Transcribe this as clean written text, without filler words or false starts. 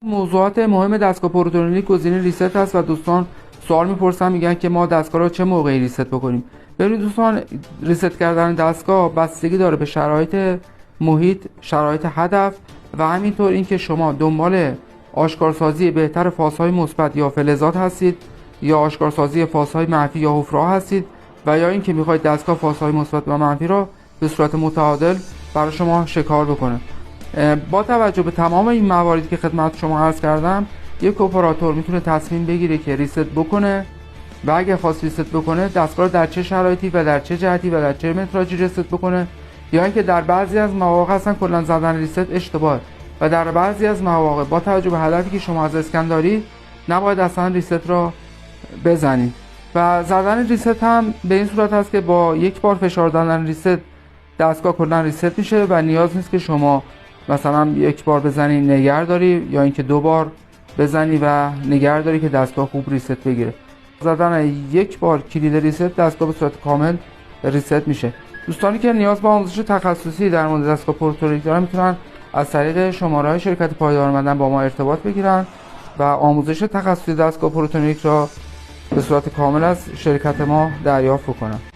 موضوعات مهم دستگاه پروتونیک گزینه ریست هست و دوستان سوال میپرسن میگن که ما دستگاه رو چه موقعی ریست بکنیم. ببینید دوستان، ریست کردن دستگاه بستگی داره به شرایط محیط، شرایط هدف و همینطور اینکه شما دنبال آشکارسازی بهتر فازهای مثبت یا فلزات هستید یا آشکارسازی فازهای منفی یا حفره هستید و یا اینکه میخواید دستگاه فازهای مثبت و منفی را به صورت متعادل برای شما شکار بکنه. با توجه به تمام این مواردی که خدمت شما عرض کردم، یک اپراتور میتونه تصمیم بگیره که ریست بکنه و اگه خواست ریست بکنه دستگاه رو در چه شرایطی و در چه جهتی و در چه متراژی ریست بکنه، یا اینکه در بعضی از مواقع اصلا کلا زدن ریست اشتباهه و در بعضی از مواقع با توجه به هدفی که شما از اسکن دارید نباید اصلا ریست را بزنید. و زدن ریست هم به این صورت هست که با یک بار فشار دادن ریست دستگاه کلا ریست میشه و نیاز نیست که شما مثلا یک بار بزنی نگهداری یا اینکه دو بار بزنی و نگهداری که دستگاه خوب ریست بگیره. زدن یک بار کلید ریست دستگاه به صورت کامل ریست میشه. دوستانی که نیاز به آموزش تخصصی در مورد دستگاه پروتونیک دارن میتونن از طریق شماره‌های شرکت پایدار مدن با ما ارتباط بگیرن و آموزش تخصصی دستگاه پروتونیک را به صورت کامل از شرکت ما دریافت کنن.